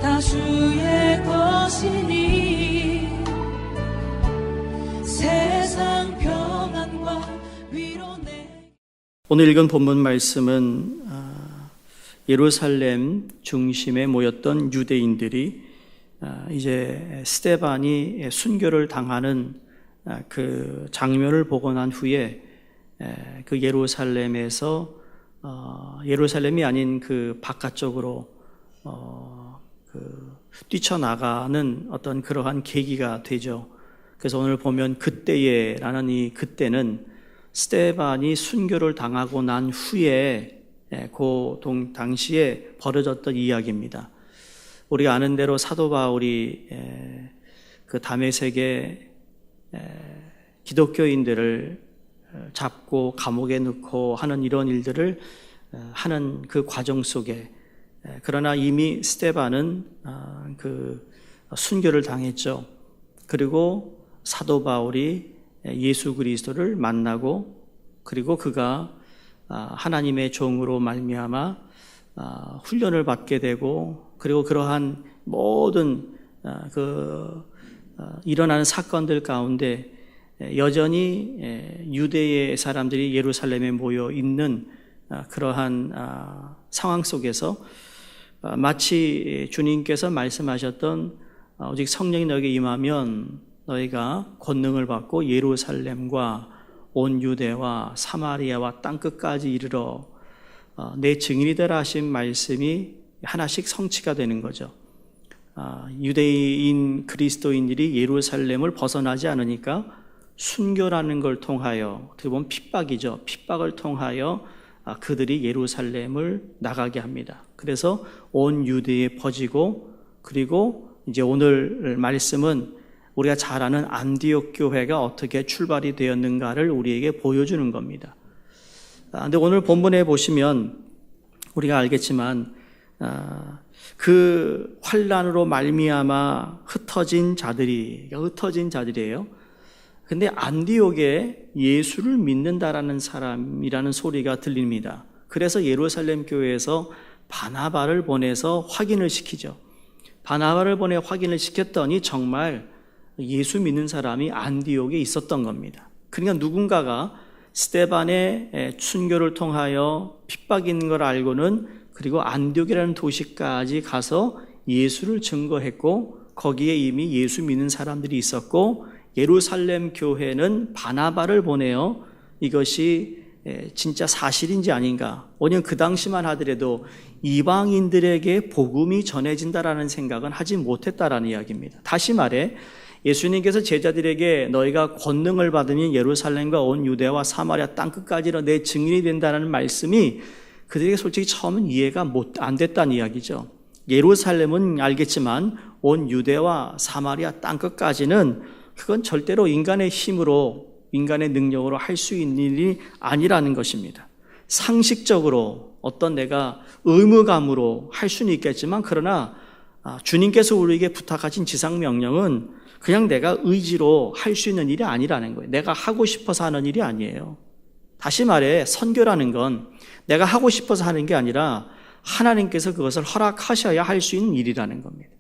다 주의 것이니 세상 평안과 위로 내. 오늘 읽은 본문 말씀은 예루살렘 중심에 모였던 유대인들이 이제 스데반이 순교를 당하는 그 장면을 보고 난 후에 그 예루살렘에서 예루살렘이 아닌 그 바깥쪽으로 뛰쳐나가는 어떤 그러한 계기가 되죠. 그래서 오늘 보면 그때에라는 이 그때는 스데반이 순교를 당하고 난 후에 그 당시에 벌어졌던 이야기입니다. 우리가 아는 대로 사도 바울이 그 다메섹에 기독교인들을 잡고 감옥에 넣고 하는 이런 일들을 하는 그 과정 속에 그러나 이미 스데반은 그 순교를 당했죠. 그리고 사도 바울이 예수 그리스도를 만나고 그리고 그가 하나님의 종으로 말미암아 훈련을 받게 되고 그리고 그러한 모든 일어나는 사건들 가운데 여전히 유대의 사람들이 예루살렘에 모여 있는 그러한 상황 속에서 마치 주님께서 말씀하셨던 오직 성령이 너에게 임하면 너희가 권능을 받고 예루살렘과 온 유대와 사마리아와 땅끝까지 이르러 내 증인이 되라 하신 말씀이 하나씩 성취가 되는 거죠. 유대인 그리스도인들이 예루살렘을 벗어나지 않으니까 순교라는 걸 통하여 어떻게 보면 핍박이죠. 핍박을 통하여 그들이 예루살렘을 나가게 합니다. 그래서 온 유대에 퍼지고 그리고 이제 오늘 말씀은 우리가 잘 아는 안디옥 교회가 어떻게 출발이 되었는가를 우리에게 보여주는 겁니다. 근데 오늘 본문에 보시면 우리가 알겠지만 그 환난으로 말미암아 흩어진 자들이에요. 근데 안디옥에 예수를 믿는다라는 사람이라는 소리가 들립니다. 그래서 예루살렘 교회에서 바나바를 보내서 확인을 시키죠. 바나바를 보내 확인을 시켰더니 정말 예수 믿는 사람이 안디옥에 있었던 겁니다. 그러니까 누군가가 스데반의 순교를 통하여 핍박이 있는 걸 알고는 그리고 안디옥이라는 도시까지 가서 예수를 증거했고 거기에 이미 예수 믿는 사람들이 있었고 예루살렘 교회는 바나바를 보내어 이것이 진짜 사실인지 아닌가. 왜냐하면 그 당시만 하더라도 이방인들에게 복음이 전해진다라는 생각은 하지 못했다라는 이야기입니다. 다시 말해 예수님께서 제자들에게 너희가 권능을 받으면 예루살렘과 온 유대와 사마리아 땅끝까지 내 증인이 된다는 말씀이 그들에게 솔직히 처음은 이해가 안 됐다는 이야기죠. 예루살렘은 알겠지만 온 유대와 사마리아 땅끝까지는 그건 절대로 인간의 힘으로 인간의 능력으로 할 수 있는 일이 아니라는 것입니다. 상식적으로 어떤 내가 의무감으로 할 수는 있겠지만 그러나 주님께서 우리에게 부탁하신 지상명령은 그냥 내가 의지로 할 수 있는 일이 아니라는 거예요. 내가 하고 싶어서 하는 일이 아니에요. 다시 말해 선교라는 건 내가 하고 싶어서 하는 게 아니라 하나님께서 그것을 허락하셔야 할 수 있는 일이라는 겁니다.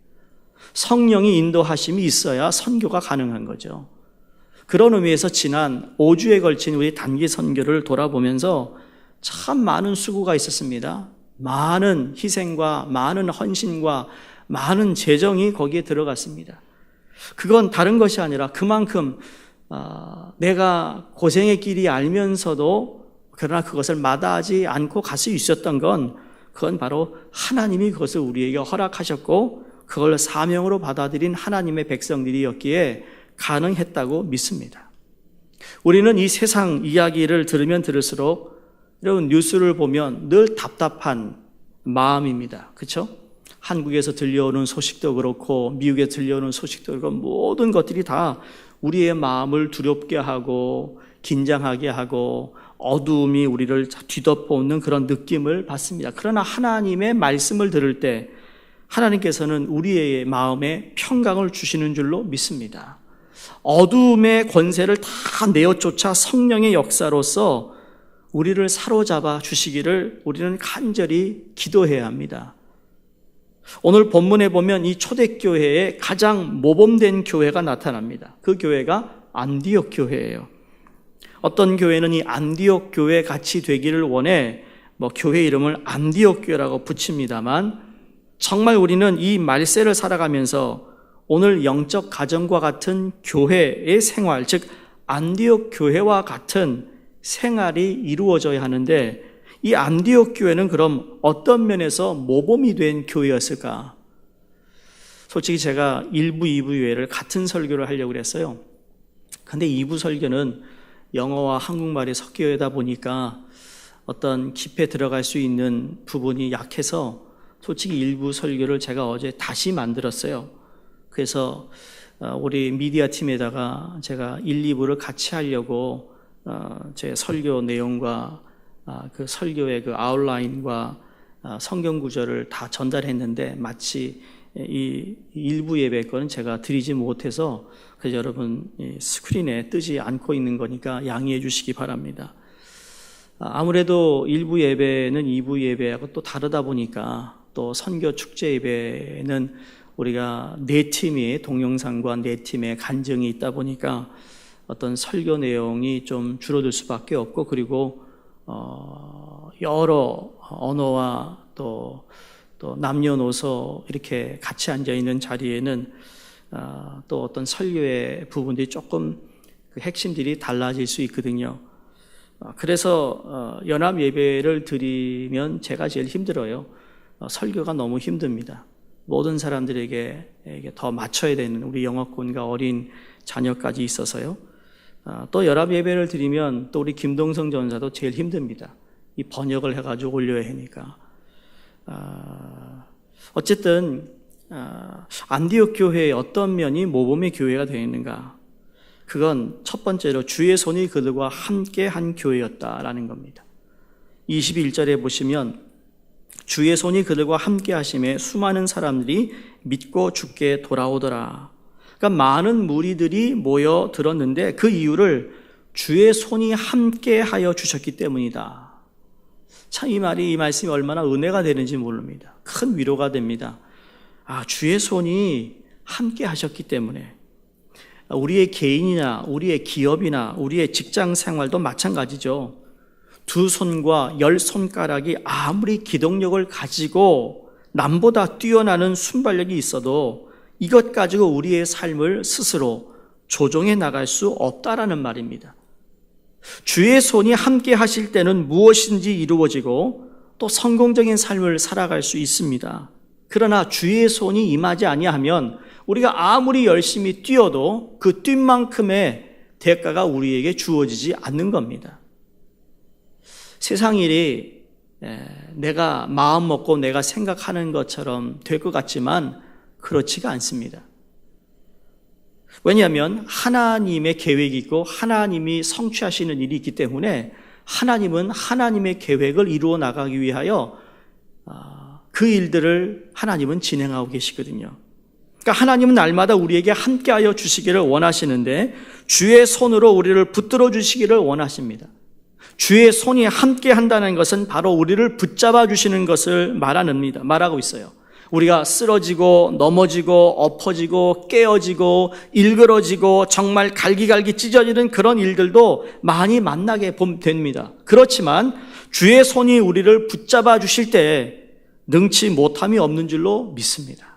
성령이 인도하심이 있어야 선교가 가능한 거죠. 그런 의미에서 지난 5주에 걸친 우리 단기 선교를 돌아보면서 참 많은 수고가 있었습니다. 많은 희생과 많은 헌신과 많은 재정이 거기에 들어갔습니다. 그건 다른 것이 아니라 그만큼 내가 고생의 길이 알면서도 그러나 그것을 마다하지 않고 갈 수 있었던 건 그건 바로 하나님이 그것을 우리에게 허락하셨고 그걸 사명으로 받아들인 하나님의 백성들이었기에 가능했다고 믿습니다. 우리는 이 세상 이야기를 들으면 들을수록 여러분 뉴스를 보면 늘 답답한 마음입니다. 그렇죠? 한국에서 들려오는 소식도 그렇고 미국에서 들려오는 소식도 그렇고 모든 것들이 다 우리의 마음을 두렵게 하고 긴장하게 하고 어두움이 우리를 뒤덮어오는 그런 느낌을 받습니다. 그러나 하나님의 말씀을 들을 때 하나님께서는 우리의 마음에 평강을 주시는 줄로 믿습니다. 어두움의 권세를 다 내어쫓아 성령의 역사로서 우리를 사로잡아 주시기를 우리는 간절히 기도해야 합니다. 오늘 본문에 보면 이 초대교회에 가장 모범된 교회가 나타납니다. 그 교회가 안디옥 교회예요. 어떤 교회는 이 안디옥 교회 같이 되기를 원해 교회 이름을 안디옥 교회라고 붙입니다만, 정말 우리는 이 말세를 살아가면서 오늘 영적 가정과 같은 교회의 생활, 즉 안디옥 교회와 같은 생활이 이루어져야 하는데, 이 안디옥 교회는 그럼 어떤 면에서 모범이 된 교회였을까? 솔직히 제가 1부, 2부 예회를 같은 설교를 하려고 그랬어요. 근데 2부 설교는 영어와 한국말이 섞여 있다 보니까 어떤 깊이 들어갈 수 있는 부분이 약해서 솔직히 1부 설교를 제가 어제 다시 만들었어요. 그래서 우리 미디어 팀에다가 제가 1, 2부를 같이 하려고 제 설교 내용과 그 설교의 그 아웃라인과 성경 구절을 다 전달했는데, 마치 이 일부 예배 거는 제가 드리지 못해서 그래서 여러분 스크린에 뜨지 않고 있는 거니까 양해해 주시기 바랍니다. 아무래도 일부 예배는 2부 예배하고 또 다르다 보니까, 또 선교 축제 예배는 우리가 4팀이 동영상과 4팀의 간증이 있다 보니까 어떤 설교 내용이 좀 줄어들 수밖에 없고, 그리고 여러 언어와 또 남녀노소 이렇게 같이 앉아 있는 자리에는 또 어떤 설교의 부분들이 조금 그 핵심들이 달라질 수 있거든요. 그래서 연합 예배를 드리면 제가 제일 힘들어요. 설교가 너무 힘듭니다. 모든 사람들에게 더 맞춰야 되는 우리 영어권과 어린 자녀까지 있어서요. 또 연합 예배를 드리면 또 우리 김동성 전사도 제일 힘듭니다. 이 번역을 해가지고 올려야 하니까. 어쨌든 안디옥 교회의 어떤 면이 모범의 교회가 되어 있는가? 그건 첫 번째로 주의 손이 그들과 함께 한 교회였다라는 겁니다. 21절에 보시면 주의 손이 그들과 함께 하심에 수많은 사람들이 믿고 주께 돌아오더라. 그러니까 많은 무리들이 모여 들었는데 그 이유를 주의 손이 함께 하여 주셨기 때문이다. 참 이 말씀이 얼마나 은혜가 되는지 모릅니다. 큰 위로가 됩니다. 주의 손이 함께 하셨기 때문에 우리의 개인이나 우리의 기업이나 우리의 직장 생활도 마찬가지죠. 2손과 10손가락이 아무리 기동력을 가지고 남보다 뛰어나는 순발력이 있어도 이것 가지고 우리의 삶을 스스로 조정해 나갈 수 없다라는 말입니다. 주의 손이 함께 하실 때는 무엇인지 이루어지고 또 성공적인 삶을 살아갈 수 있습니다. 그러나 주의 손이 임하지 아니하면 우리가 아무리 열심히 뛰어도 그 뛴 만큼의 대가가 우리에게 주어지지 않는 겁니다. 세상 일이 내가 마음 먹고 내가 생각하는 것처럼 될 것 같지만 그렇지가 않습니다. 왜냐하면 하나님의 계획이 있고 하나님이 성취하시는 일이 있기 때문에 하나님은 하나님의 계획을 이루어 나가기 위하여 그 일들을 하나님은 진행하고 계시거든요. 그러니까 하나님은 날마다 우리에게 함께하여 주시기를 원하시는데 주의 손으로 우리를 붙들어 주시기를 원하십니다. 주의 손이 함께 한다는 것은 바로 우리를 붙잡아 주시는 것을 말하고 있어요. 우리가 쓰러지고 넘어지고 엎어지고 깨어지고 일그러지고 정말 갈기갈기 찢어지는 그런 일들도 많이 만나게 됩니다. 그렇지만 주의 손이 우리를 붙잡아 주실 때 능치 못함이 없는 줄로 믿습니다.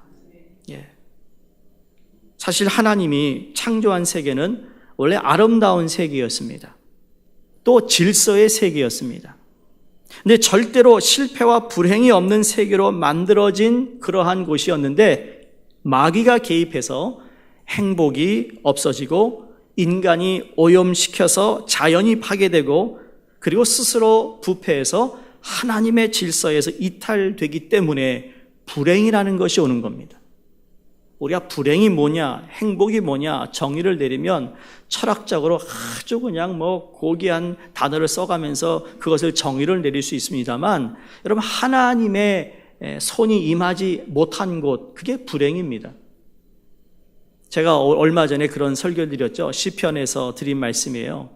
사실 하나님이 창조한 세계는 원래 아름다운 세계였습니다. 또 질서의 세계였습니다. 근데 절대로 실패와 불행이 없는 세계로 만들어진 그러한 곳이었는데 마귀가 개입해서 행복이 없어지고 인간이 오염시켜서 자연이 파괴되고 그리고 스스로 부패해서 하나님의 질서에서 이탈되기 때문에 불행이라는 것이 오는 겁니다. 우리가 불행이 뭐냐, 행복이 뭐냐, 정의를 내리면 철학적으로 아주 그냥 고귀한 단어를 써가면서 그것을 정의를 내릴 수 있습니다만, 여러분 하나님의 손이 임하지 못한 곳, 그게 불행입니다. 제가 얼마 전에 그런 설교를 드렸죠. 시편에서 드린 말씀이에요.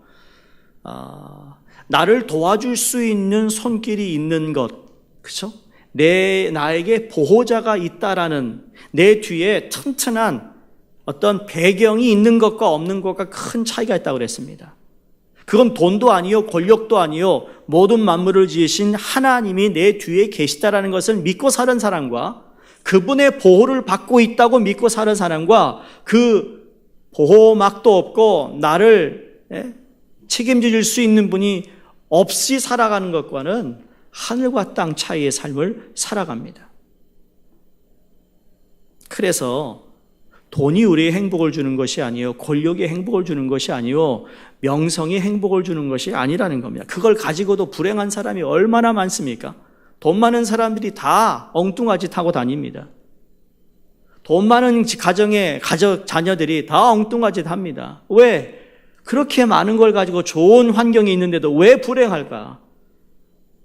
나를 도와줄 수 있는 손길이 있는 것, 그렇죠? 나에게 보호자가 있다라는, 내 뒤에 튼튼한 어떤 배경이 있는 것과 없는 것과 큰 차이가 있다고 그랬습니다. 그건 돈도 아니요, 권력도 아니요, 모든 만물을 지으신 하나님이 내 뒤에 계시다라는 것을 믿고 사는 사람과, 그분의 보호를 받고 있다고 믿고 사는 사람과, 그 보호막도 없고 나를 책임져 줄 수 있는 분이 없이 살아가는 것과는 하늘과 땅 차이의 삶을 살아갑니다. 그래서 돈이 우리의 행복을 주는 것이 아니요, 권력이 행복을 주는 것이 아니요, 명성이 행복을 주는 것이 아니라는 겁니다. 그걸 가지고도 불행한 사람이 얼마나 많습니까? 돈 많은 사람들이 다 엉뚱한 짓 하고 다닙니다. 돈 많은 가정의 자녀들이 다 엉뚱한 짓 합니다. 왜? 그렇게 많은 걸 가지고 좋은 환경에 있는데도 왜 불행할까?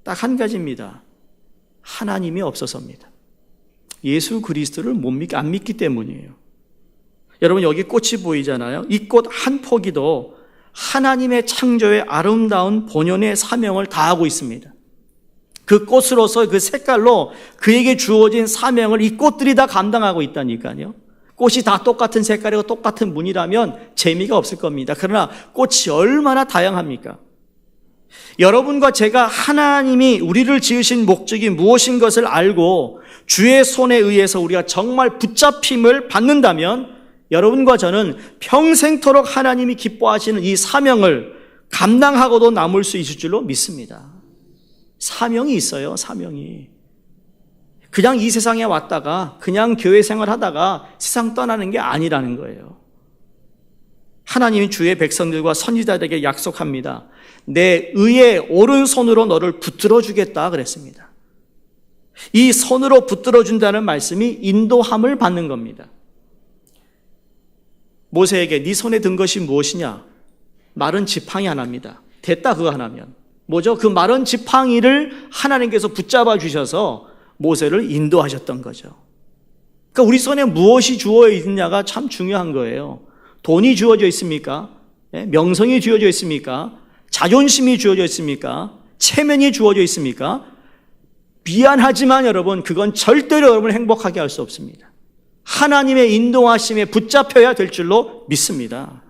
딱 한 가지입니다. 하나님이 없어서입니다. 예수 그리스도를 안 믿기 때문이에요. 여러분, 여기 꽃이 보이잖아요. 이 꽃 한 포기도 하나님의 창조의 아름다운 본연의 사명을 다하고 있습니다. 그 꽃으로서 그 색깔로 그에게 주어진 사명을 이 꽃들이 다 감당하고 있다니까요. 꽃이 다 똑같은 색깔이고 똑같은 무늬라면 재미가 없을 겁니다. 그러나 꽃이 얼마나 다양합니까? 여러분과 제가 하나님이 우리를 지으신 목적이 무엇인 것을 알고 주의 손에 의해서 우리가 정말 붙잡힘을 받는다면 여러분과 저는 평생토록 하나님이 기뻐하시는 이 사명을 감당하고도 남을 수 있을 줄로 믿습니다. 사명이 있어요, 사명이. 그냥 이 세상에 왔다가 그냥 교회 생활하다가 세상 떠나는 게 아니라는 거예요. 하나님이 주의 백성들과 선지자들에게 약속합니다. 내 의의 오른손으로 너를 붙들어 주겠다 그랬습니다. 이 손으로 붙들어 준다는 말씀이 인도함을 받는 겁니다. 모세에게 네 손에 든 것이 무엇이냐? 마른 지팡이 하나입니다. 됐다, 그거 하나면. 뭐죠? 그 마른 지팡이를 하나님께서 붙잡아 주셔서 모세를 인도하셨던 거죠. 그러니까 우리 손에 무엇이 주어져 있느냐가 참 중요한 거예요. 돈이 주어져 있습니까? 명성이 주어져 있습니까? 자존심이 주어져 있습니까? 체면이 주어져 있습니까? 미안하지만 여러분, 그건 절대로 여러분을 행복하게 할 수 없습니다. 하나님의 인도하심에 붙잡혀야 될 줄로 믿습니다.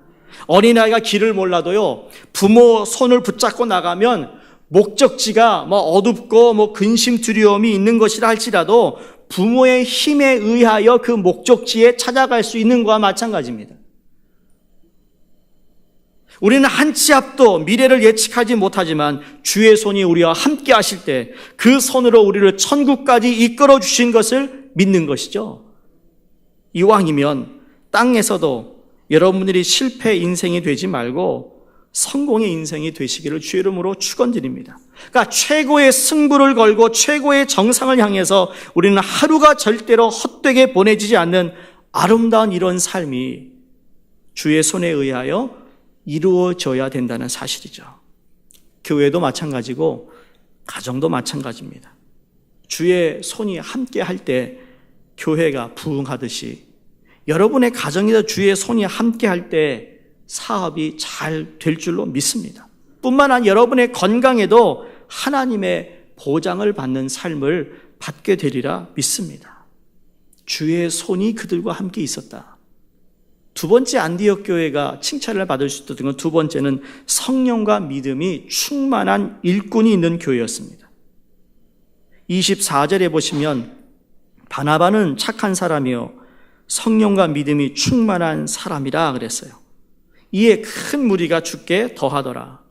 어린아이가 길을 몰라도요, 부모 손을 붙잡고 나가면 목적지가 어둡고 근심 두려움이 있는 것이라 할지라도 부모의 힘에 의하여 그 목적지에 찾아갈 수 있는 것과 마찬가지입니다. 우리는 한 치 앞도 미래를 예측하지 못하지만 주의 손이 우리와 함께 하실 때 그 손으로 우리를 천국까지 이끌어 주신 것을 믿는 것이죠. 이왕이면 땅에서도 여러분들이 실패 인생이 되지 말고 성공의 인생이 되시기를 주의 이름으로 축원드립니다. 그러니까 최고의 승부를 걸고 최고의 정상을 향해서 우리는 하루가 절대로 헛되게 보내지지 않는 아름다운 이런 삶이 주의 손에 의하여 이루어져야 된다는 사실이죠. 교회도 마찬가지고 가정도 마찬가지입니다. 주의 손이 함께 할 때 교회가 부흥하듯이 여러분의 가정에서 주의 손이 함께 할 때 사업이 잘 될 줄로 믿습니다. 뿐만 아니라 여러분의 건강에도 하나님의 보장을 받는 삶을 받게 되리라 믿습니다. 주의 손이 그들과 함께 있었다. 두 번째, 안디옥 교회가 칭찬을 받을 수 있었던 건 두 번째는 성령과 믿음이 충만한 일꾼이 있는 교회였습니다. 24절에 보시면 바나바는 착한 사람이요 성령과 믿음이 충만한 사람이라 그랬어요. 이에 큰 무리가 죽게 더하더라.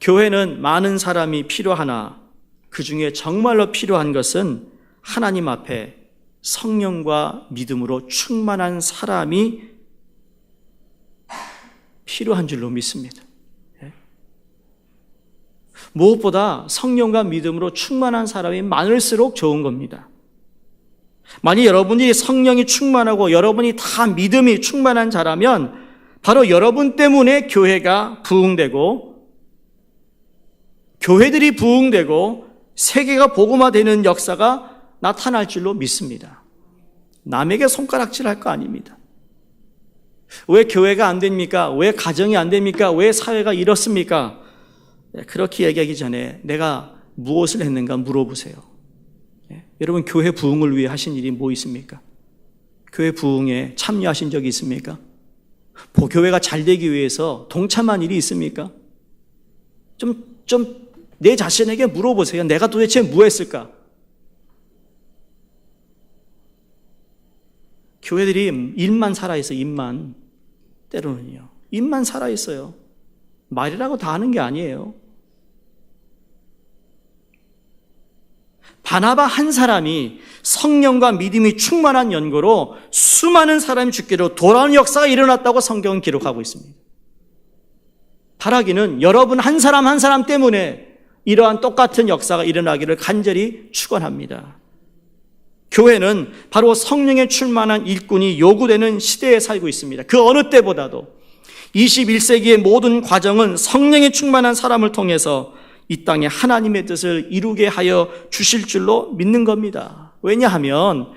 교회는 많은 사람이 필요하나 그 중에 정말로 필요한 것은 하나님 앞에 성령과 믿음으로 충만한 사람이 필요한 줄로 믿습니다. 무엇보다 성령과 믿음으로 충만한 사람이 많을수록 좋은 겁니다. 만약 여러분이 성령이 충만하고 여러분이 다 믿음이 충만한 자라면 바로 여러분 때문에 교회가 부흥되고 교회들이 부흥되고 세계가 복음화되는 역사가 나타날 줄로 믿습니다. 남에게 손가락질할 거 아닙니다. 왜 교회가 안 됩니까? 왜 가정이 안 됩니까? 왜 사회가 이렇습니까? 그렇게 얘기하기 전에 내가 무엇을 했는가 물어보세요. 여러분, 교회 부흥을 위해 하신 일이 뭐 있습니까? 교회 부흥에 참여하신 적이 있습니까? 교회가 잘 되기 위해서 동참한 일이 있습니까? 좀 내 자신에게 물어보세요. 내가 도대체 뭐 했을까? 교회들이 입만 살아있어요. 입만. 때로는요. 입만 살아있어요. 말이라고 다 하는 게 아니에요. 바나바 한 사람이 성령과 믿음이 충만한 연고로 수많은 사람이 죽기로 돌아오는 역사가 일어났다고 성경은 기록하고 있습니다. 바라기는 여러분 한 사람 한 사람 때문에 이러한 똑같은 역사가 일어나기를 간절히 축원합니다. 교회는 바로 성령의 충만한 일꾼이 요구되는 시대에 살고 있습니다. 그 어느 때보다도 21세기의 모든 과정은 성령의 충만한 사람을 통해서 이 땅에 하나님의 뜻을 이루게 하여 주실 줄로 믿는 겁니다. 왜냐하면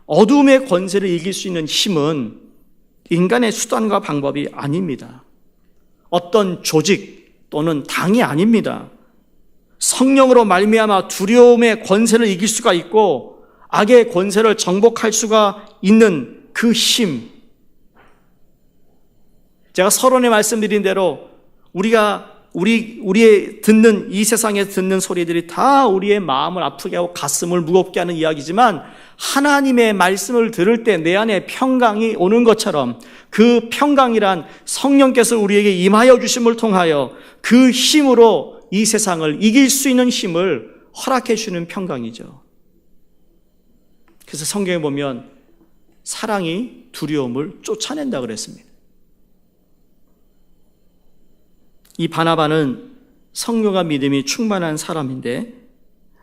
어둠의 권세를 이길 수 있는 힘은 인간의 수단과 방법이 아닙니다. 어떤 조직 또는 당이 아닙니다. 성령으로 말미암아 두려움의 권세를 이길 수가 있고 악의 권세를 정복할 수가 있는 그 힘. 제가 서론에 말씀드린 대로 우리의 듣는 이 세상에서 듣는 소리들이 다 우리의 마음을 아프게 하고 가슴을 무겁게 하는 이야기지만 하나님의 말씀을 들을 때 내 안에 평강이 오는 것처럼 그 평강이란 성령께서 우리에게 임하여 주심을 통하여 그 힘으로 이 세상을 이길 수 있는 힘을 허락해 주는 평강이죠. 그래서 성경에 보면 사랑이 두려움을 쫓아낸다 그랬습니다. 이 바나바는 성령과 믿음이 충만한 사람인데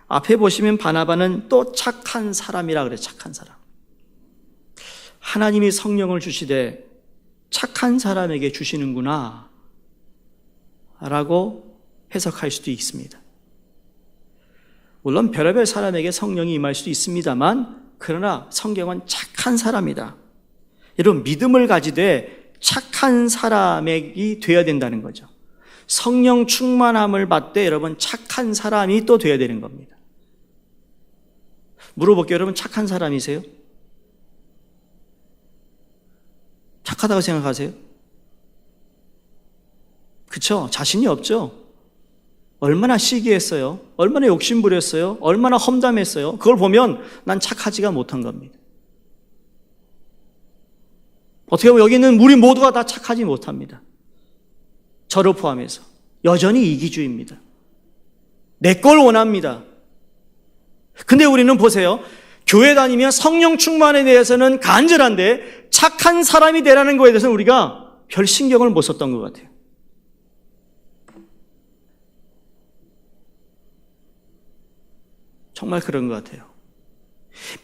앞에 보시면 바나바는 또 착한 사람이라 그래요. 착한 사람. 하나님이 성령을 주시되 착한 사람에게 주시는구나 라고 해석할 수도 있습니다. 물론 별의별 사람에게 성령이 임할 수도 있습니다만 그러나 성경은 착한 사람이다. 여러분, 믿음을 가지되 착한 사람이 되어야 된다는 거죠. 성령 충만함을 받되 여러분 착한 사람이 또 되어야 되는 겁니다. 물어볼게요. 여러분 착한 사람이세요? 착하다고 생각하세요? 그쵸? 자신이 없죠? 얼마나 시기했어요? 얼마나 욕심부렸어요? 얼마나 험담했어요? 그걸 보면 난 착하지가 못한 겁니다. 어떻게 보면 여기 있는 우리 모두가 다 착하지 못합니다. 저를 포함해서 여전히 이기주의입니다. 내 걸 원합니다. 근데 우리는 보세요. 교회 다니면 성령 충만에 대해서는 간절한데 착한 사람이 되라는 거에 대해서는 우리가 별 신경을 못 썼던 것 같아요. 정말 그런 것 같아요.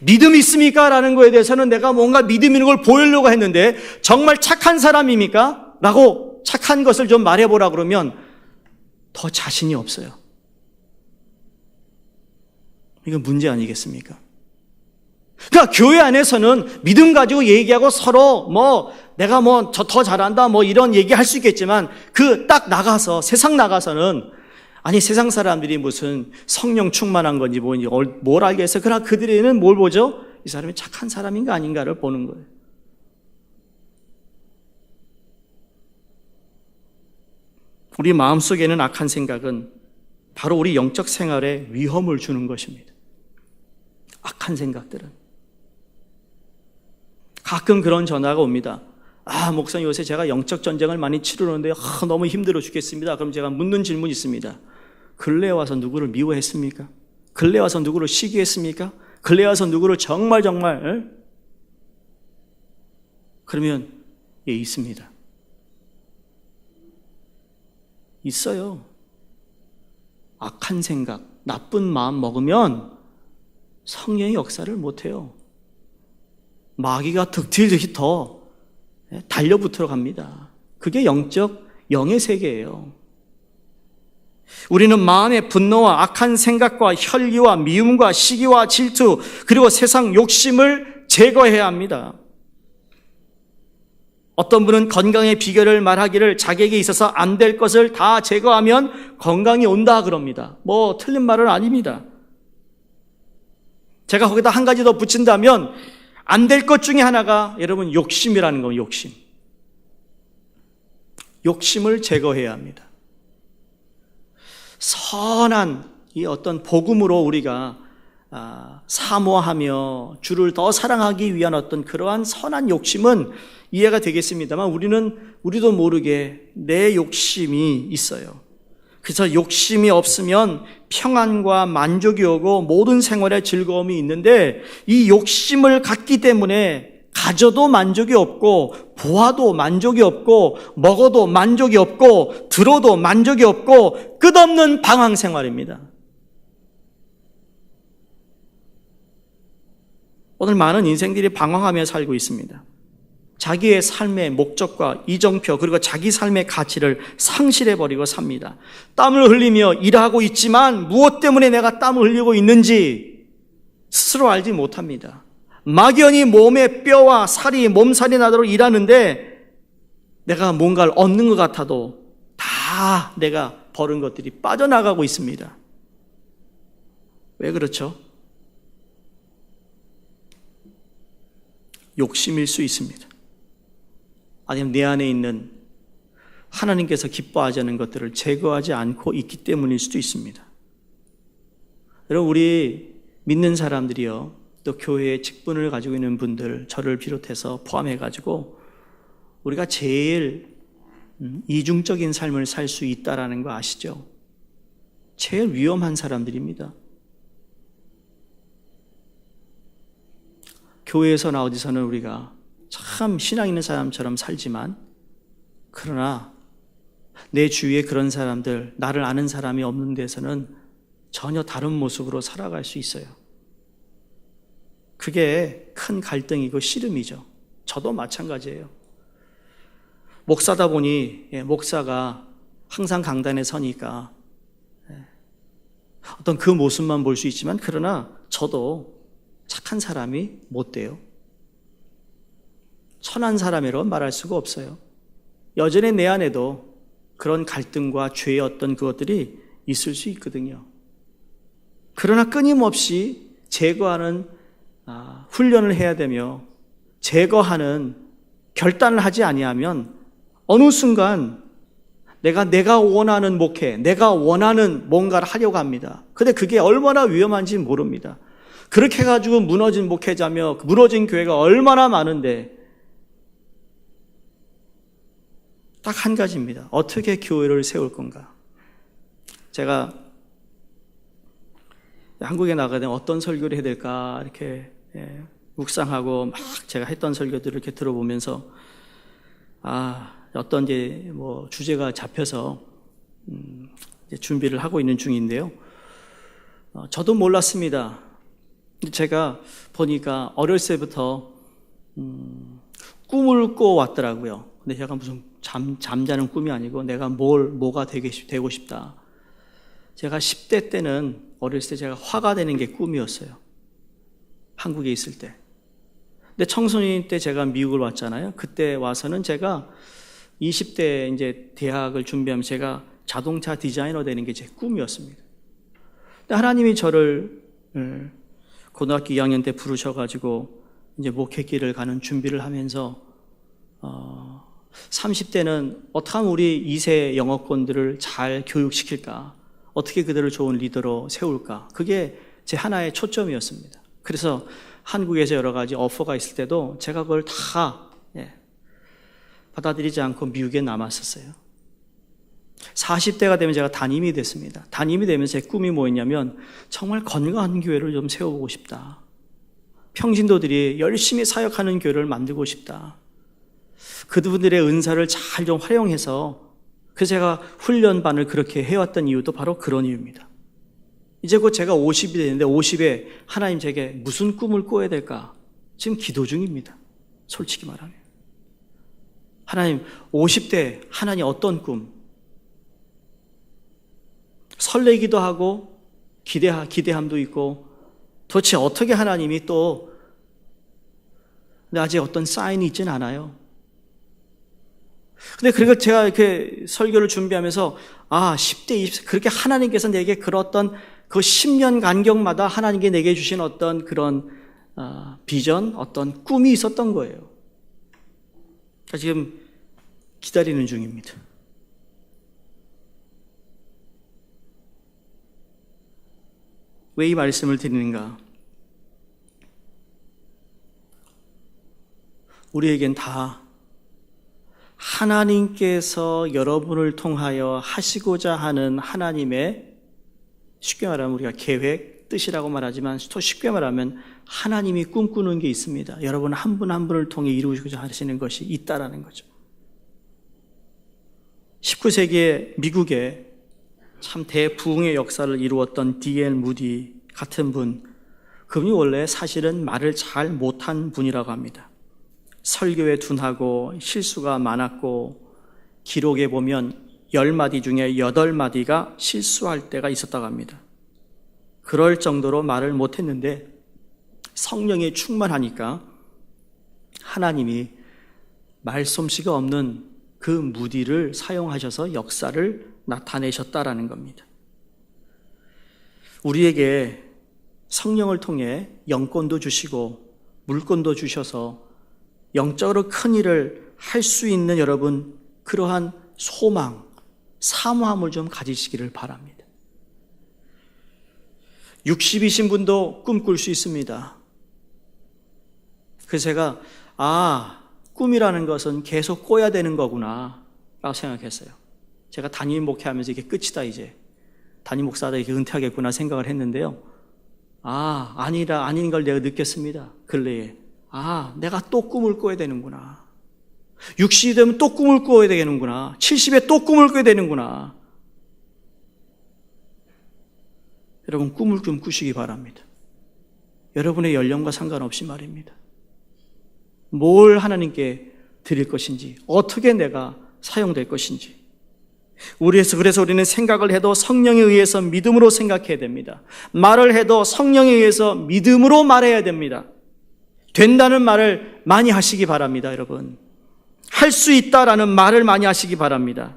믿음 있습니까? 라는 거에 대해서는 내가 뭔가 믿음 있는 걸 보이려고 했는데 정말 착한 사람입니까? 라고 착한 것을 좀 말해보라 그러면 더 자신이 없어요. 이건 문제 아니겠습니까? 그러니까 교회 안에서는 믿음 가지고 얘기하고 서로 내가 저 더 잘한다 이런 얘기 할 수 있겠지만 그 딱 나가서 세상 나가서는 아니 세상 사람들이 무슨 성령 충만한 건지 뭔지 뭘 알겠어요. 그러나 그들에는 뭘 보죠? 이 사람이 착한 사람인가 아닌가를 보는 거예요. 우리 마음속에는 악한 생각은 바로 우리 영적 생활에 위험을 주는 것입니다. 악한 생각들은. 가끔 그런 전화가 옵니다. 목사님 요새 제가 영적 전쟁을 많이 치르는데 너무 힘들어 죽겠습니다. 그럼 제가 묻는 질문이 있습니다. 근래에 와서 누구를 미워했습니까? 근래에 와서 누구를 시기했습니까? 근래에 와서 누구를 정말 그러면 있습니다. 있어요. 악한 생각, 나쁜 마음 먹으면 성령의 역사를 못해요. 마귀가 득실득실 더 달려붙어 갑니다. 그게 영의 세계예요. 우리는 마음의 분노와 악한 생각과 혈기와 미움과 시기와 질투 그리고 세상 욕심을 제거해야 합니다. 어떤 분은 건강의 비결을 말하기를 자기에게 있어서 안 될 것을 다 제거하면 건강이 온다 그럽니다. 틀린 말은 아닙니다. 제가 거기다 한 가지 더 붙인다면 안 될 것 중에 하나가 여러분 욕심이라는 겁니다. 욕심. 욕심을 제거해야 합니다. 선한 이 어떤 복음으로 우리가 사모하며 주를 더 사랑하기 위한 어떤 그러한 선한 욕심은 이해가 되겠습니다만 우리도 모르게 내 욕심이 있어요. 그래서 욕심이 없으면 평안과 만족이 오고 모든 생활에 즐거움이 있는데 이 욕심을 갖기 때문에 가져도 만족이 없고 보아도 만족이 없고 먹어도 만족이 없고 들어도 만족이 없고 끝없는 방황 생활입니다. 오늘 많은 인생들이 방황하며 살고 있습니다. 자기의 삶의 목적과 이정표 그리고 자기 삶의 가치를 상실해버리고 삽니다. 땀을 흘리며 일하고 있지만 무엇 때문에 내가 땀을 흘리고 있는지 스스로 알지 못합니다. 막연히 몸에 뼈와 살이 몸살이 나도록 일하는데 내가 뭔가를 얻는 것 같아도 다 내가 버린 것들이 빠져나가고 있습니다. 왜 그렇죠? 욕심일 수 있습니다. 아니면 내 안에 있는 하나님께서 기뻐하지 않는 것들을 제거하지 않고 있기 때문일 수도 있습니다. 여러분, 우리 믿는 사람들이요, 또 교회에 직분을 가지고 있는 분들, 저를 비롯해서 포함해가지고 우리가 제일 이중적인 삶을 살 수 있다라는 거 아시죠? 제일 위험한 사람들입니다. 교회에서나 어디서는 우리가 참 신앙 있는 사람처럼 살지만 그러나 내 주위에 그런 사람들, 나를 아는 사람이 없는 데서는 전혀 다른 모습으로 살아갈 수 있어요. 그게 큰 갈등이고 씨름이죠. 저도 마찬가지예요. 목사다 보니 목사가 항상 강단에 서니까 어떤 그 모습만 볼 수 있지만 그러나 저도 착한 사람이 못 돼요. 선한 사람이라고 말할 수가 없어요. 여전히 내 안에도 그런 갈등과 죄의 어떤 그것들이 있을 수 있거든요. 그러나 끊임없이 제거하는 훈련을 해야 되며 제거하는 결단을 하지 아니하면 어느 순간 내가 원하는 목회, 내가 원하는 뭔가를 하려고 합니다. 근데 그게 얼마나 위험한지 모릅니다. 그렇게 해가지고 무너진 목회자며 무너진 교회가 얼마나 많은데 딱 한 가지입니다. 어떻게 교회를 세울 건가? 제가 한국에 나가야 되면 어떤 설교를 해야 될까 이렇게 묵상하고 막 제가 했던 설교들을 이렇게 들어보면서 어떤 이제 뭐 주제가 잡혀서 이제 준비를 하고 있는 중인데요. 저도 몰랐습니다. 제가 보니까 어렸을 때부터 꿈을 꿔왔더라고요. 근데 제가 무슨 잠자는 꿈이 아니고 내가 뭐가 되고 싶다. 제가 10대 때는 어렸을 때 제가 화가 되는 게 꿈이었어요. 한국에 있을 때. 근데 청소년 때 제가 미국을 왔잖아요. 그때 와서는 제가 20대 이제 대학을 준비하면서 제가 자동차 디자이너 되는 게 제 꿈이었습니다. 근데 하나님이 저를 고등학교 2학년 때 부르셔가지고 이제 목회길을 가는 준비를 하면서 30대는 어떻게 하면 우리 2세 영어권들을 잘 교육시킬까? 어떻게 그들을 좋은 리더로 세울까? 그게 제 하나의 초점이었습니다. 그래서 한국에서 여러 가지 오퍼가 있을 때도 제가 그걸 다 받아들이지 않고 미국에 남았었어요. 40대가 되면 제가 담임이 됐습니다. 담임이 되면서 제 꿈이 뭐였냐면 정말 건강한 교회를 좀 세워보고 싶다. 평신도들이 열심히 사역하는 교회를 만들고 싶다. 그분들의 은사를 잘 좀 활용해서 그래서 제가 훈련반을 그렇게 해왔던 이유도 바로 그런 이유입니다. 이제 곧 제가 50이 되는데 50에 하나님 제게 무슨 꿈을 꿔야 될까? 지금 기도 중입니다. 솔직히 말하면. 하나님 50대 하나님 어떤 꿈? 설레기도 하고 기대함도 있고 도대체 어떻게 하나님이 또 근데 아직 어떤 사인이 있진 않아요. 근데 그리고 제가 이렇게 설교를 준비하면서 10대, 20대 그렇게 하나님께서 내게 그런 어떤 그 10년 간격마다 하나님께 내게 주신 어떤 그런 비전, 어떤 꿈이 있었던 거예요. 지금 기다리는 중입니다. 왜 이 말씀을 드리는가? 우리에겐 다 하나님께서 여러분을 통하여 하시고자 하는 하나님의, 쉽게 말하면 우리가 계획, 뜻이라고 말하지만 또 쉽게 말하면 하나님이 꿈꾸는 게 있습니다. 여러분 한 분 한 분을 통해 이루시고자 하시는 것이 있다라는 거죠. 19세기에 미국에 참 대부흥의 역사를 이루었던 D.L. 무디 같은 분, 그분이 원래 사실은 말을 잘 못한 분이라고 합니다. 설교에 둔하고 실수가 많았고 기록에 보면 10마디 중에 8마디가 실수할 때가 있었다고 합니다. 그럴 정도로 말을 못했는데 성령에 충만하니까 하나님이 말솜씨가 없는 그 무디를 사용하셔서 역사를 나타내셨다라는 겁니다. 우리에게 성령을 통해 영권도 주시고 물권도 주셔서 영적으로 큰 일을 할 수 있는 여러분, 그러한 소망, 사모함을 좀 가지시기를 바랍니다. 60이신 분도 꿈꿀 수 있습니다. 그래서 제가 꿈이라는 것은 계속 꿔야 되는 거구나 라고 생각했어요. 제가 담임 목회하면서 이게 끝이다, 이제 담임 목사다, 이렇게 은퇴하겠구나 생각을 했는데요. 아닌 걸 내가 느꼈습니다. 근래에 내가 또 꿈을 꿔야 되는구나. 60이 되면 또 꿈을 꿔야 되는구나. 70에 또 꿈을 꿔야 되는구나. 여러분 꿈을 좀 꾸시기 바랍니다. 여러분의 연령과 상관없이 말입니다. 뭘 하나님께 드릴 것인지, 어떻게 내가 사용될 것인지. 그래서 우리는 생각을 해도 성령에 의해서 믿음으로 생각해야 됩니다. 말을 해도 성령에 의해서 믿음으로 말해야 됩니다. 된다는 말을 많이 하시기 바랍니다, 여러분. 할 수 있다라는 말을 많이 하시기 바랍니다.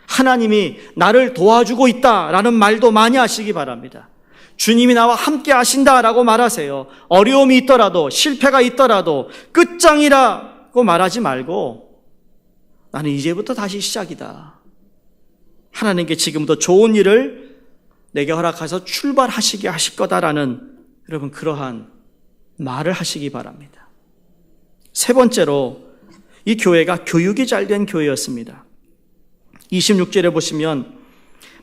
하나님이 나를 도와주고 있다라는 말도 많이 하시기 바랍니다. 주님이 나와 함께 하신다라고 말하세요. 어려움이 있더라도, 실패가 있더라도 끝장이라고 말하지 말고 나는 이제부터 다시 시작이다. 하나님께 지금부터 좋은 일을 내게 허락하셔서 출발하시게 하실 거다라는, 여러분 그러한 말을 하시기 바랍니다. 세 번째로, 이 교회가 교육이 잘된 교회였습니다. 26절에 보시면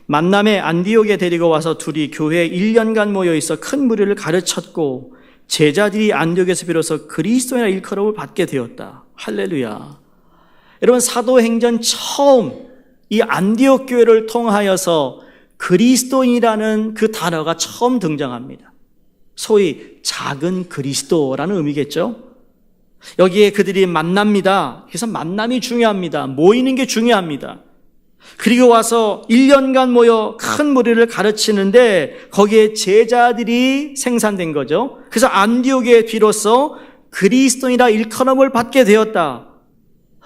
만남에 안디옥에 데리고 와서 둘이 교회에 1년간 모여있어 큰 무리를 가르쳤고 제자들이 안디옥에서 비로소 그리스도인의 일컬음을 받게 되었다. 할렐루야. 여러분 사도행전 처음 이 안디옥 교회를 통하여서 그리스도인이라는 그 단어가 처음 등장합니다. 소위 작은 그리스도라는 의미겠죠. 여기에 그들이 만납니다. 그래서 만남이 중요합니다. 모이는 게 중요합니다. 그리고 와서 1년간 모여 큰 무리를 가르치는데 거기에 제자들이 생산된 거죠. 그래서 안디옥에 비로소 그리스도인이라 일컬음을 받게 되었다.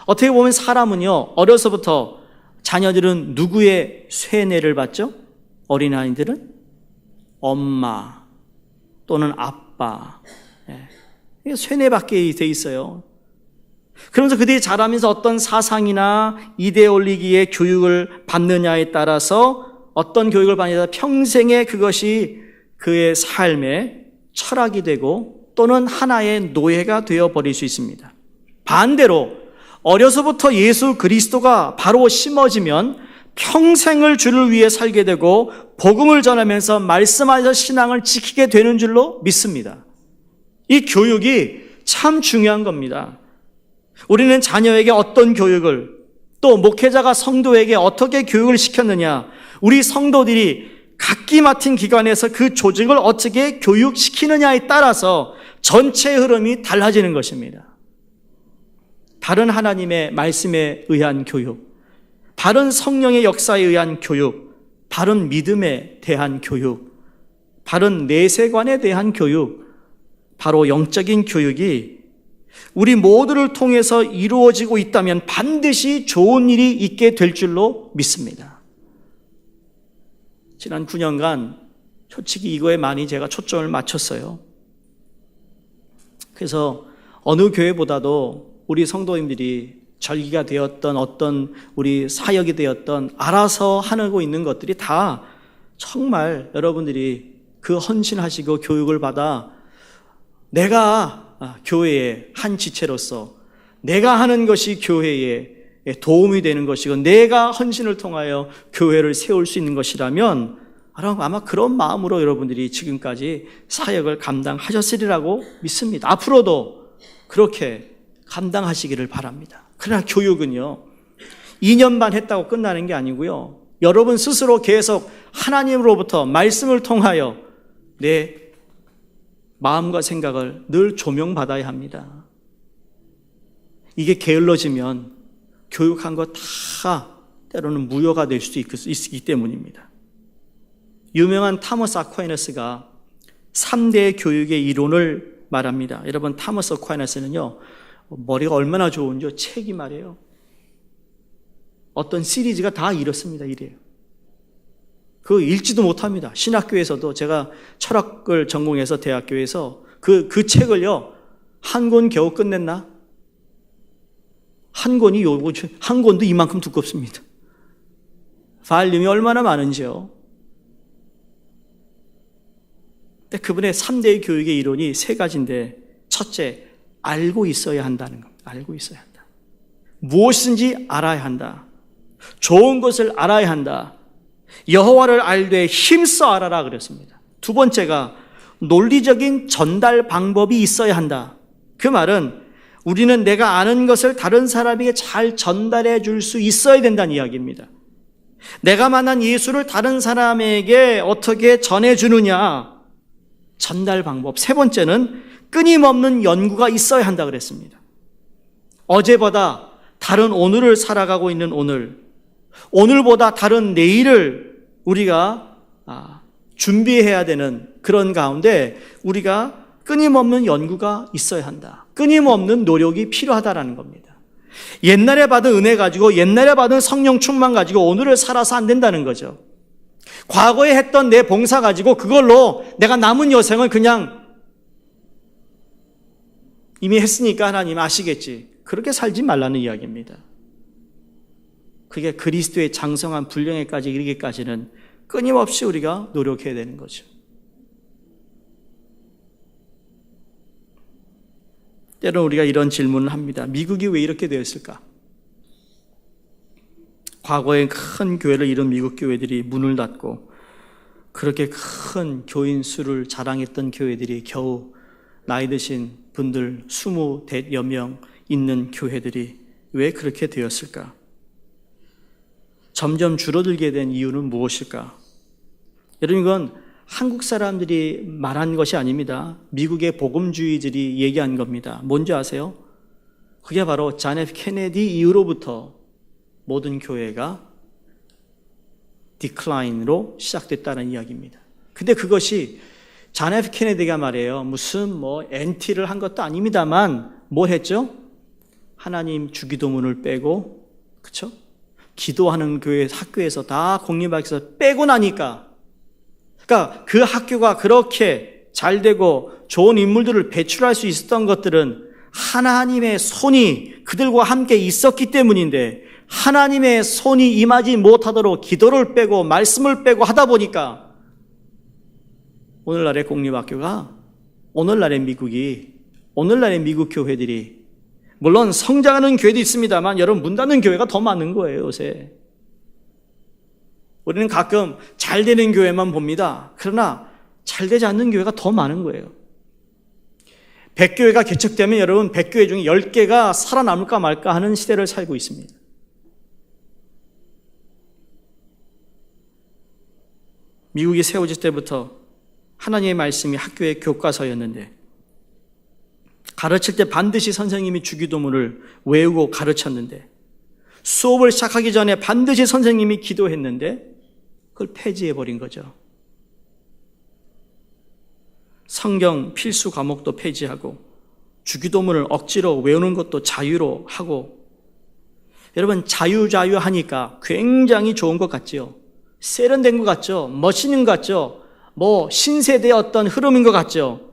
어떻게 보면 사람은요, 어려서부터 자녀들은 누구의 쇠뇌를 받죠? 어린아이들은 엄마 또는 아빠, 쇠뇌받게 돼 있어요. 그러면서 그들이 자라면서 어떤 사상이나 이데올리기의 교육을 받느냐에 따라서 어떤 교육을 받느냐에 따라 평생에 그것이 그의 삶의 철학이 되고 또는 하나의 노예가 되어버릴 수 있습니다. 반대로 어려서부터 예수 그리스도가 바로 심어지면 평생을 주를 위해 살게 되고 복음을 전하면서 말씀하셔서 신앙을 지키게 되는 줄로 믿습니다. 이 교육이 참 중요한 겁니다. 우리는 자녀에게 어떤 교육을, 또 목회자가 성도에게 어떻게 교육을 시켰느냐, 우리 성도들이 각기 맡은 기관에서 그 조직을 어떻게 교육시키느냐에 따라서 전체 흐름이 달라지는 것입니다. 바른 하나님의 말씀에 의한 교육, 바른 성령의 역사에 의한 교육, 바른 믿음에 대한 교육, 바른 내세관에 대한 교육, 바로 영적인 교육이 우리 모두를 통해서 이루어지고 있다면 반드시 좋은 일이 있게 될 줄로 믿습니다. 지난 9년간 솔직히 이거에 많이 제가 초점을 맞췄어요. 그래서 어느 교회보다도 우리 성도님들이 절기가 되었던 어떤 우리 사역이 되었던 알아서 하고 있는 것들이 다 정말 여러분들이 그 헌신하시고 교육을 받아 내가 교회의 한 지체로서 내가 하는 것이 교회에 도움이 되는 것이고 내가 헌신을 통하여 교회를 세울 수 있는 것이라면 아마 그런 마음으로 여러분들이 지금까지 사역을 감당하셨으리라고 믿습니다. 앞으로도 그렇게 감당하시기를 바랍니다. 그러나 교육은요, 2년 반 했다고 끝나는 게 아니고요, 여러분 스스로 계속 하나님으로부터 말씀을 통하여 내 마음과 생각을 늘 조명받아야 합니다. 이게 게을러지면 교육한 거 다 때로는 무효가 될 수도 있기 때문입니다. 유명한 타머스 아퀴나스가 3대 교육의 이론을 말합니다. 여러분, 타머스 아퀴나스는요, 머리가 얼마나 좋은지 책이 말이에요. 어떤 시리즈가 다 이렇습니다. 이래요. 그거 읽지도 못합니다. 신학교에서도 제가 철학을 전공해서 대학교에서 그 책을요, 한 권 겨우 끝냈나? 한 권도 이만큼 두껍습니다. 발륨이 얼마나 많은지요. 근데 그분의 3대의 교육의 이론이 3가지인데, 첫째, 알고 있어야 한다는 겁니다. 알고 있어야 한다. 무엇인지 알아야 한다. 좋은 것을 알아야 한다. 여호와를 알되 힘써 알아라 그랬습니다. 두 번째가 논리적인 전달 방법이 있어야 한다. 그 말은 우리는 내가 아는 것을 다른 사람에게 잘 전달해 줄 수 있어야 된다는 이야기입니다. 내가 만난 예수를 다른 사람에게 어떻게 전해주느냐, 전달 방법. 세 번째는 끊임없는 연구가 있어야 한다 그랬습니다. 어제보다 다른 오늘을 살아가고 있는 오늘보다 다른 내일을 우리가 준비해야 되는 그런 가운데 우리가 끊임없는 연구가 있어야 한다. 끊임없는 노력이 필요하다라는 겁니다. 옛날에 받은 은혜 가지고, 옛날에 받은 성령 충만 가지고 오늘을 살아서 안 된다는 거죠. 과거에 했던 내 봉사 가지고 그걸로 내가 남은 여생을 그냥 이미 했으니까 하나님 아시겠지, 그렇게 살지 말라는 이야기입니다. 그게 그리스도의 장성한 분량에까지 이르기까지는 끊임없이 우리가 노력해야 되는 거죠. 때로는 우리가 이런 질문을 합니다. 미국이 왜 이렇게 되었을까? 과거에 큰 교회를 이룬 미국 교회들이 문을 닫고 그렇게 큰 교인 수를 자랑했던 교회들이 겨우 나이 드신 분들 20여 명 있는 교회들이 왜 그렇게 되었을까? 점점 줄어들게 된 이유는 무엇일까? 여러분, 이건 한국 사람들이 말한 것이 아닙니다. 미국의 복음주의들이 얘기한 겁니다. 뭔지 아세요? 그게 바로 존 F 케네디 이후로부터 모든 교회가 디클라인으로 시작됐다는 이야기입니다. 근데 그것이 존 F 케네디가 말이에요, 무슨 NT를 한 것도 아닙니다만 뭘 했죠? 하나님 주기도문을 빼고, 그렇죠? 기도하는 교회 학교에서 다 공립학교에서 빼고 나니까, 그러니까 그 학교가 그렇게 잘 되고 좋은 인물들을 배출할 수 있었던 것들은 하나님의 손이 그들과 함께 있었기 때문인데, 하나님의 손이 임하지 못하도록 기도를 빼고 말씀을 빼고 하다 보니까 오늘날의 공립학교가, 오늘날의 미국 교회들이, 물론 성장하는 교회도 있습니다만 여러분, 문 닫는 교회가 더 많은 거예요, 요새. 우리는 가끔 잘 되는 교회만 봅니다. 그러나 잘 되지 않는 교회가 더 많은 거예요. 100교회가 개척되면 여러분, 100교회 중에 10개가 살아남을까 말까 하는 시대를 살고 있습니다. 미국이 세워질 때부터 하나님의 말씀이 학교의 교과서였는데, 가르칠 때 반드시 선생님이 주기도문을 외우고 가르쳤는데, 수업을 시작하기 전에 반드시 선생님이 기도했는데 그걸 폐지해버린 거죠. 성경 필수 과목도 폐지하고 주기도문을 억지로 외우는 것도 자유로 하고. 여러분, 자유 하니까 굉장히 좋은 것 같지요? 세련된 것 같죠? 멋있는 것 같죠? 신세대의 어떤 흐름인 것 같죠?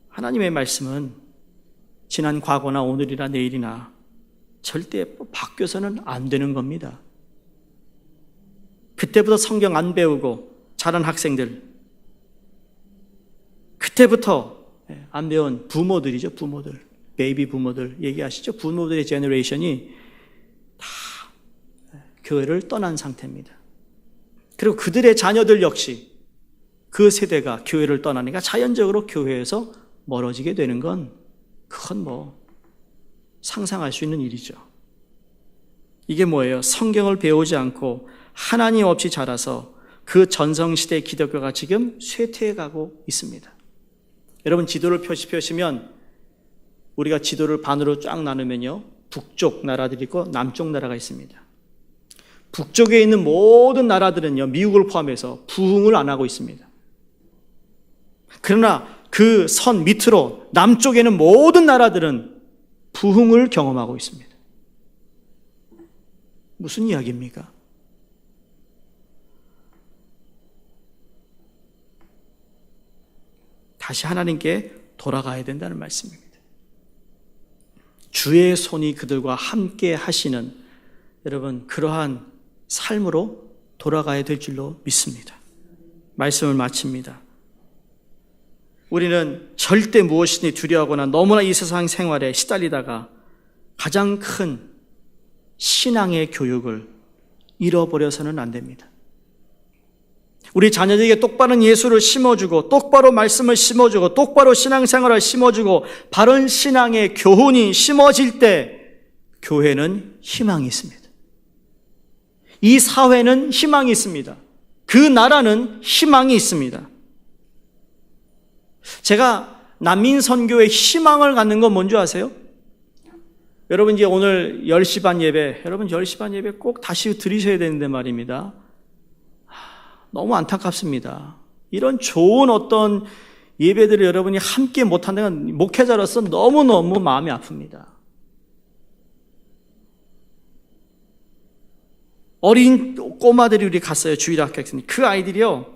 하나님의 말씀은 지난 과거나 오늘이나 내일이나 절대 바뀌어서는 안 되는 겁니다. 그때부터 성경 안 배우고 자란 학생들, 그때부터 안 배운 부모들이죠. 부모들, 베이비 부모들 얘기하시죠. 부모들의 제너레이션이 다 교회를 떠난 상태입니다. 그리고 그들의 자녀들 역시 그 세대가 교회를 떠나니까 자연적으로 교회에서 멀어지게 되는 건 그건 상상할 수 있는 일이죠. 이게 뭐예요? 성경을 배우지 않고 하나님 없이 자라서 그 전성시대의 기독교가 지금 쇠퇴해 가고 있습니다. 여러분 지도를 펴시면 우리가 지도를 반으로 쫙 나누면요, 북쪽 나라들이 있고 남쪽 나라가 있습니다. 북쪽에 있는 모든 나라들은요, 미국을 포함해서 부흥을 안 하고 있습니다. 그러나 그 선 밑으로 남쪽에는 모든 나라들은 부흥을 경험하고 있습니다. 무슨 이야기입니까? 다시 하나님께 돌아가야 된다는 말씀입니다. 주의 손이 그들과 함께 하시는, 여러분, 그러한 삶으로 돌아가야 될 줄로 믿습니다. 말씀을 마칩니다. 우리는 절대 무엇이니 두려워하거나 너무나 이 세상 생활에 시달리다가 가장 큰 신앙의 교육을 잃어버려서는 안 됩니다. 우리 자녀들에게 똑바른 예수를 심어주고, 똑바로 말씀을 심어주고, 똑바로 신앙생활을 심어주고, 바른 신앙의 교훈이 심어질 때 교회는 희망이 있습니다. 이 사회는 희망이 있습니다. 그 나라는 희망이 있습니다. 제가 난민 선교에 희망을 갖는 건 뭔지 아세요? 여러분 이제 오늘 10시 반 예배, 여러분 10시 반 예배 꼭 다시 들으셔야 되는데 말입니다. 너무 안타깝습니다. 이런 좋은 어떤 예배들을 여러분이 함께 못한다는 건 목회자로서 너무너무 마음이 아픕니다. 어린 꼬마들이 우리 갔어요. 주일학교 학생. 그 아이들이요,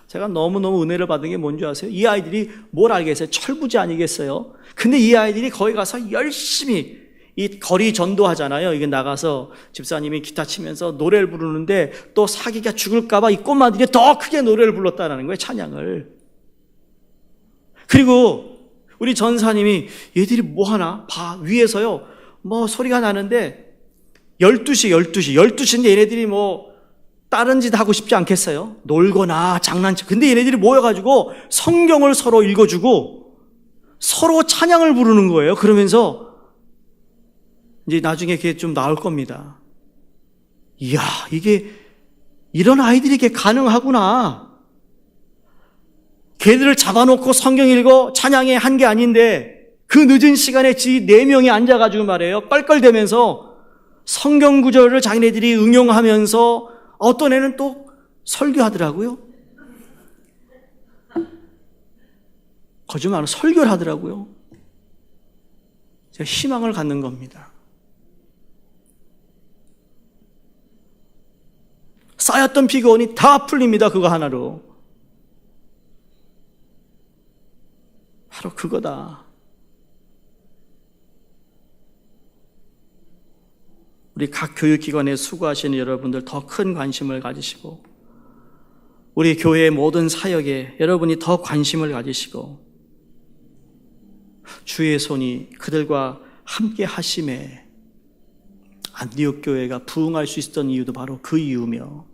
제가 너무너무 은혜를 받은 게 뭔지 아세요? 이 아이들이 뭘 알겠어요? 철부지 아니겠어요? 근데 이 아이들이 거기 가서 열심히 이 거리 전도하잖아요. 이게 나가서 집사님이 기타 치면서 노래를 부르는데 또 사기가 죽을까봐 이 꼬마들이 더 크게 노래를 불렀다는 거예요. 찬양을. 그리고 우리 전사님이 얘들이 뭐 하나? 위에서요, 소리가 나는데 12시인데 얘네들이 다른 짓 하고 싶지 않겠어요? 놀거나 장난치. 근데 얘네들이 모여가지고 성경을 서로 읽어주고 서로 찬양을 부르는 거예요. 그러면서 이제 나중에 그게 좀 나올 겁니다. 이야, 이게 이런 아이들에게 가능하구나. 걔들을 잡아놓고 성경 읽어 찬양해 한 게 아닌데 그 늦은 시간에 지 4명이 앉아가지고 말해요, 껄껄대면서 성경 구절을 자기네들이 응용하면서 어떤 애는 또 설교하더라고요. 거짓말 안 하고 설교를 하더라고요. 제가 희망을 갖는 겁니다. 쌓였던 피곤이 다 풀립니다. 그거 하나로. 바로 그거다. 우리 각 교육기관에 수고하시는 여러분들 더 큰 관심을 가지시고, 우리 교회의 모든 사역에 여러분이 더 관심을 가지시고, 주의 손이 그들과 함께 하심에 안디옥 교회가 부흥할 수 있었던 이유도 바로 그 이유며,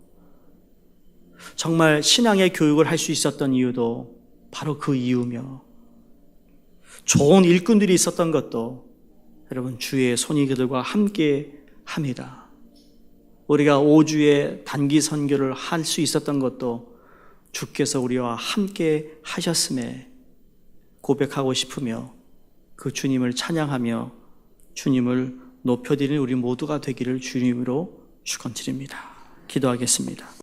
정말 신앙의 교육을 할 수 있었던 이유도 바로 그 이유며, 좋은 일꾼들이 있었던 것도 여러분 주의 손이 그들과 함께 합니다. 우리가 5주의 단기 선교를 할 수 있었던 것도 주께서 우리와 함께 하셨음에 고백하고 싶으며, 그 주님을 찬양하며 주님을 높여드리는 우리 모두가 되기를 주님으로 축원드립니다. 기도하겠습니다.